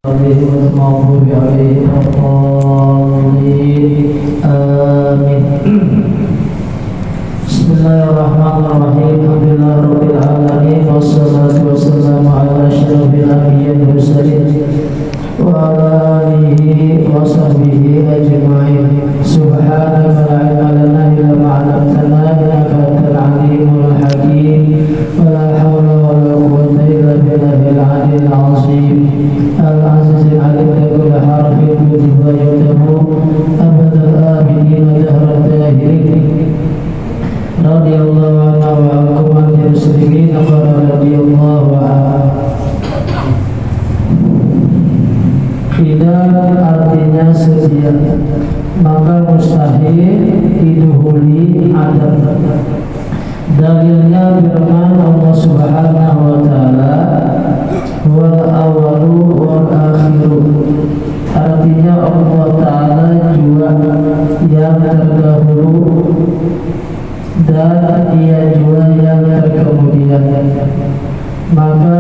المغضوب عليهم ولا الضالين آمين. Bismillahirrahmanirrahim. Alhamdulillahirabbil alamin wassalatu wassalamu ala asyrofil anbiya'i wal mursalin wa ala alihi wa sahbihi ajma'in. Subhanaka la ilma lana illa ma 'allamtana innaka antal alimul hakim. Wa la hawla wa la quwwata illa billahil 'aliyyil 'azim. Al-azizil 'alim kullu harfin yudhibu yadahu abadal abidin wa dahrat dahirin. Radiyallahu anhu wa ankum anil muslimin wa radiyallahu anhu. Tidak artinya sedia, maka mustahil diduhuli adat. Dalilnya firman Allah Subhanahu wa taala, wal awalu wal akhiru. Artinya Allah taala juga yang terdahulu dan ia juga yang terkemudian. Maka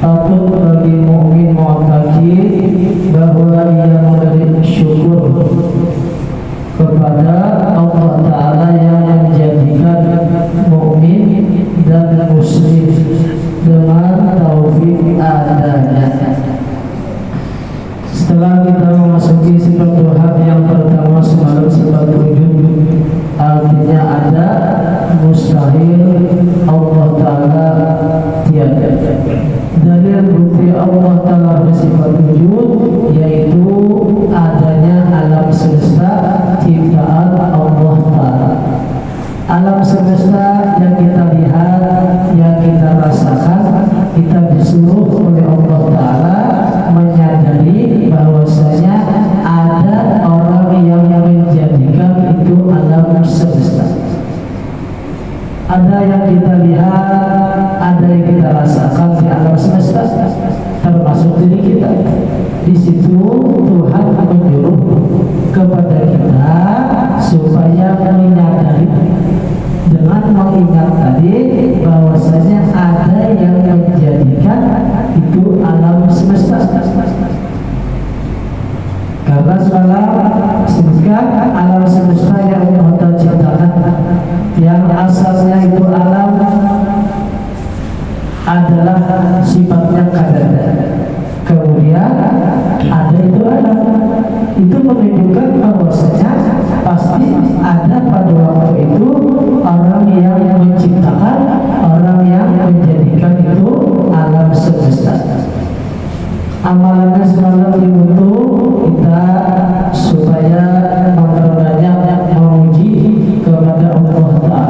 patut bagi mukmin mu'taqid bahwa ia memberi syukur kepada Allah Ta'ala yang menjadikan mukmin dan muslim dengan taufik adanya. Setelah kita memasuki sifat Tuhan yang pertama semalam, sifat wujud, artinya ada, mustahil, Allah Ta'ala tiada. Dalil bukti Allah Ta'ala bersifat wujud yaitu adanya alam semesta ciptaan Allah Ta'ala. Alam semesta yang kita lihat, yang kita rasakan, kita disuruh oleh Allah Ta'ala menyadari bahwasanya ada orang yang menjadikan itu alam semesta. Ada yang kita lihat, ada yang kita rasakan di alam semesta, termasuk diri kita. Di situ Tuhan menyuruh kepada kita supaya menyadari dengan mengingat tadi bahwasanya ada yang menjadikan itu alam semesta. Karena semalam sebutkan alam semesta yang Allah ciptakan, yang asalnya itu alam adalah sifatnya kadada. Kemudian ada itu alam, itu menunjukkan bahwasanya pasti ada pada waktu itu orang yang menciptakan, orang yang menjadikan itu alam semesta. Amalannya semalam dibutuh kita supaya memperbanyak memuji kepada Allah Ta'ala,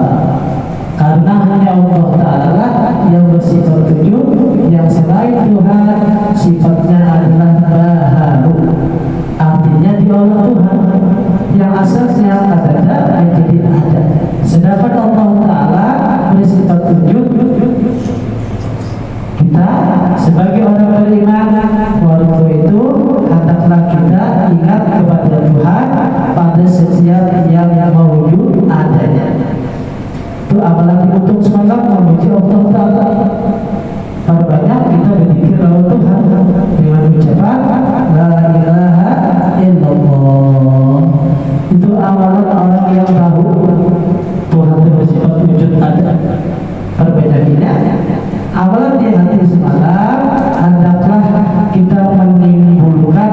karena hanya Allah Ta'ala yang bersifat wujud, yang selain Tuhan sifatnya adalah baharu, artinya diolah Tuhan, yang asalnya ada jadi ada. Sedangkan Allah Ta'ala bersifat wujud. Kita sebagai orang beriman waktu itu hendaklah kita ingat kepada Tuhan pada setiap yang mewujud adanya. Itu amalan untuk semalam memuji Allah Ta'ala. Perbanyak kita berzikir kepada Tuhan dengan ucapan la ilaha illallah. Itu amalan orang yang tahu Tuhan itu bersifat wujud ada. Perbanyakinya amalan di hati semalam, hendaklah kita menimbulkan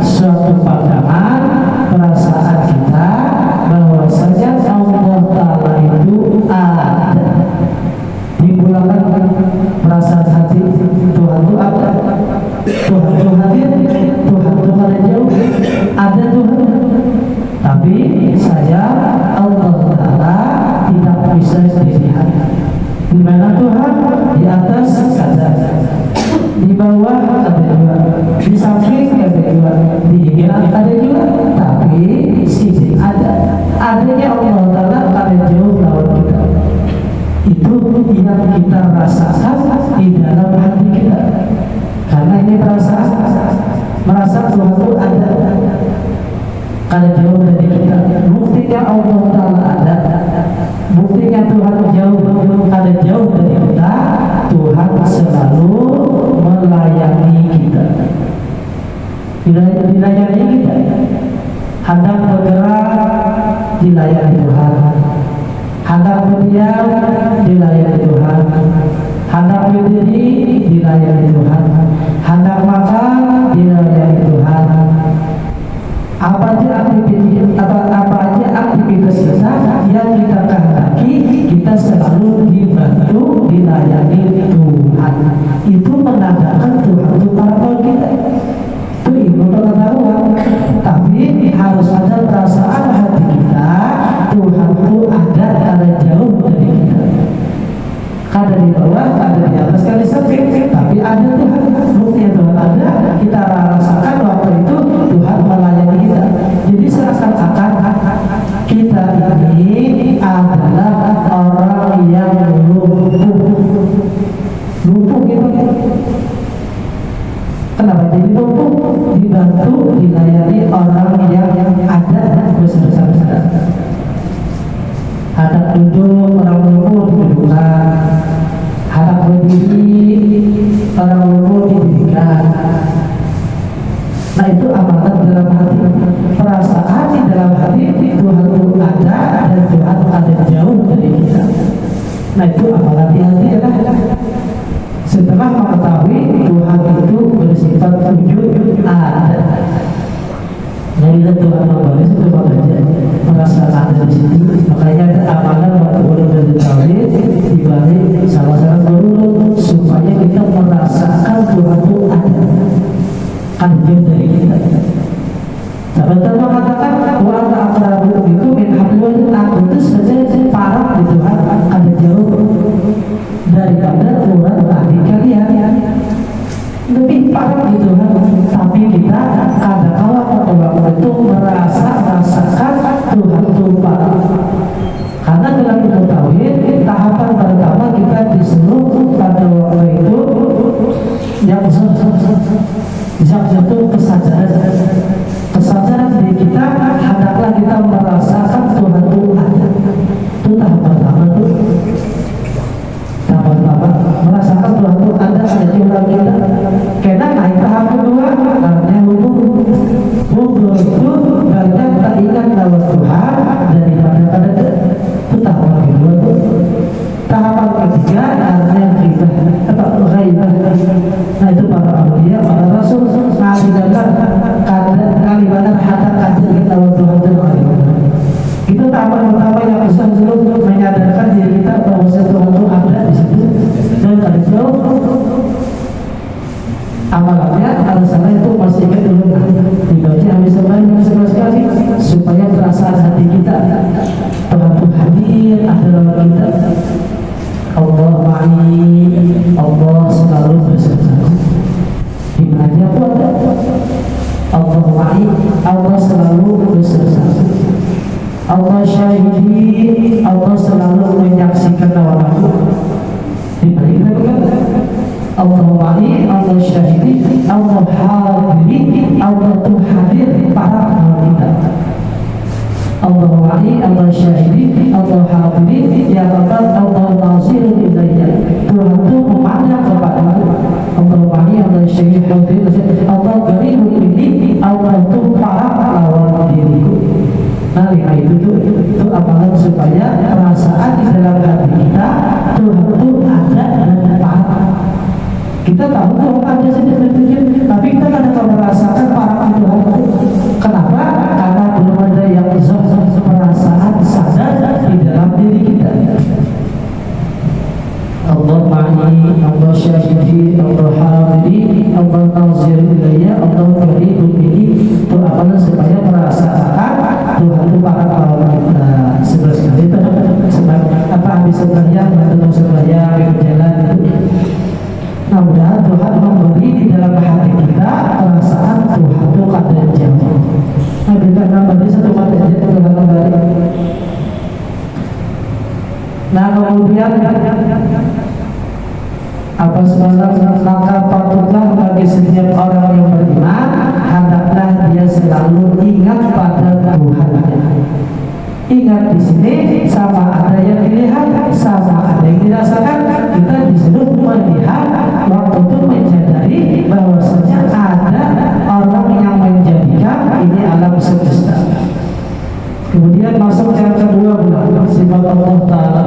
suatu pandangan, perasaan kita bahwasanya Allah Ta'ala itu ada. Dimulakan perasaan hati, Tuhan itu ada, Tuhan itu hadir, Tuhan itu ada jauh, ada Tuhan. Tapi saya Allah Ta'ala tidak bisa dilihat. Di mana Tuhan? Di atas ada, di bawah ada juga, di samping ada juga, di hinggiran ada juga, tapi sisi ada. Adanya Allah Ta'ala ada jauh lawan kita. Itu yang kita rasakan di dalam hati kita. Karena ini perasaan, merasa Tuhan itu ada, ada jauh dari kita. Buktinya Allah Ta'ala ada, buktinya Tuhan jauh, ada jauh dari kita. Tuhan selalu melayani dilayani kita, hendak bergerak dilayani Tuhan, hendak berdiam dilayani Tuhan, hendak berdiri dilayani Tuhan, hendak makan dilayani Tuhan. Apa aja aktivitas kita yang kita kehendaki, kita selalu dibantu dilayani Tuhan. Itu menandakan Tuhan itu para kita. Itu ilmu pengetahuan. Tapi harus ada perasaan hati kita, Tuhan itu ada karena jauh dari kita. Kada di bawah, kada di atas, kada di samping, tapi ada Tuhan. Bukti Tuhan ada, kita rasakan waktu itu Tuhan melayani kita. Jadi seakan-akan kita ini adalah orang yang lumpuh gitu. Kenapa jadi lumpuh? Dibantu dilayani orang yang ada besar-besar. Ada duduk orang lumpuh didudukkan, ada berdiri orang lumpuh didirikan. Nah itu amalan dalam hati, perasaan di dalam hati Tuhan itu ada dan Tuhan ada jauh dari kita. Nah itu amalan di hati ya kan? Setelah mengetahui Tuhan itu bersifat wujud ada. Nah itu Tuhan memberi satu aja merasa ada di situ. Makanya ada amalan waktu udah bertahun dibalik salah guru supaya kita merasakan Tuhan itu ada. Anjing dari kita. Sahabat mengatakan wa aqrabu itu min hablil aku itu sebenarnya parah di Tuhan ada jauh daripada urat tadi kalian. Lebih parah di Tuhan, tapi kita kadang-kala pada waktu itu merasakan Tuhan itu parah. Karena dalam ilmu tauhid tahapan pertama kita disuruh pada waktu itu yang itu kesadaran diri kita, hendaklah kita merasakan Tuhan itu ada. Itu tahap pertama tuh. Tahap pertama merasakan Tuhan itu ada di dalam kita. Karena naik tahap kedua, artinya hubung itu banyak tak ingat nama Tuhan daripada pada itu tahap kedua tuh. Tahapan ketiga artinya kita tetap ghaibah. Nah itu para aulia, para rasul kalimat hatta kadir kita Tuhan itu tahapan pertama yang bisa dulu menyadarkan diri kita bahwa Tuhan itu ada di situ. Dan dari itu amalannya alasannya itu masih ingat dulu dibaca habis sebanyak 11 kali supaya perasaan hati kita Tuhan itu hadir ada dalam kita. Allah ma'i, Allah selalu bersama. Di mana pun Allah ma'i, Allah selalu bersama. Allah syahidi, Allah selalu menyaksikan lawanku. Di mana Allah ma'i, Allah syahidi, Allah hadiri, Allah tuh hadir para kita. Allah ma'i, Allah syahidi, Allah hadiri, ya Rabbal Allah nasiru ilayya. Tuhan itu memandang kepadamu. Allah ma'i, Allah syahidi, Allah garibu ini, Allah itu para lawan diriku. Nah itu amalan supaya perasaan di dalam hati kita Tuhan itu ada dan para. Kita tahu Tuhan ada sendiri, tapi kita kadang merasakan para Tuhan itu. Kenapa? Karena belum ada yang bisa perasaan sadar di dalam diri kita. Allah ma'i, Allah syahidi, Allah hadiri, Allah nazir ilayya, Allah qaribu ini. Itu amalan supaya merasakan Tuhan itu para kita. Sebelah sekali itu apa habis sebelahnya atau sebelahnya berjalan itu. Nah mudah Tuhan memberi di dalam hati kita perasaan Tuhan itu kadang jauh. Nah kita memberi satu mata aja Tuhan kembali. Nah kemudian apa sebenarnya maka patutlah bagi setiap orang yang beriman hendaklah dia selalu ingat pada Tuhan. Ingat di sini sama ada yang dilihat, sama ada yang dirasakan. Kita disuruh melihat waktu itu menyadari bahwasanya ada orang yang sifat Allah Ta'ala,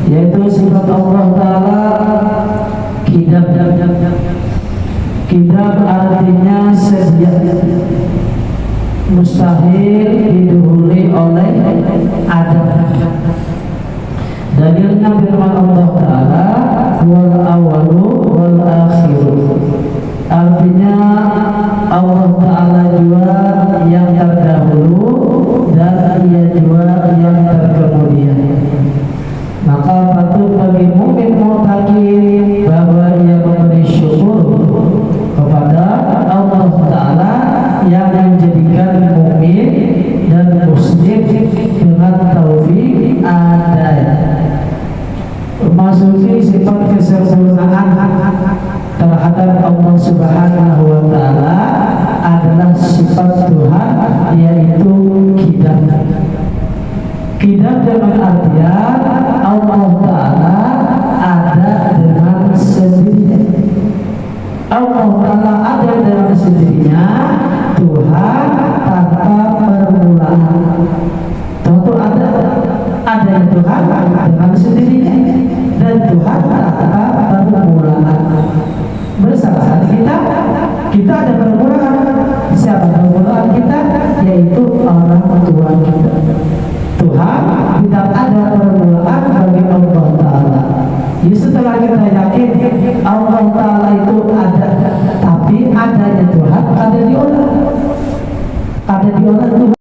yaitu sifat Allah Ta'ala qidam. Qidam artinya sedia, mustahil didahului oleh adam. Dalilnya firman Allah Ta'ala, wal awalu wal akhiru, artinya Allah Ta'ala juga yang terdahulu dan Ia juga yang terkemudian. Maka patut bagi mukmin muttaqin bahwa ia memberi syukur kepada Allah Ta'ala yang menjadikan mukmin dan muslim dengan taufik adanya, memasuki sifat kesempurnaan terhadap Allah Subhanahu wa Ta'ala adalah sifat Tuhan, yaitu qidam. Qidam dengan artian Allah Ta'ala ada dengan sendirinya. Allah Ta'ala ada dengan sendirinya, Tuhan tanpa permulaan. Tentu ada Tuhan dengan sendirinya dan Tuhan tanpa permulaan. Bersama kita ada permulaan. Siapa permulaan kita? Yaitu orang tua kita. Tuhan tidak ada permulaan bagi Allah Ta'ala. Jadi setelah kita yakin Allah Ta'ala itu ada, tapi adanya Tuhan ada diolah Tuhan.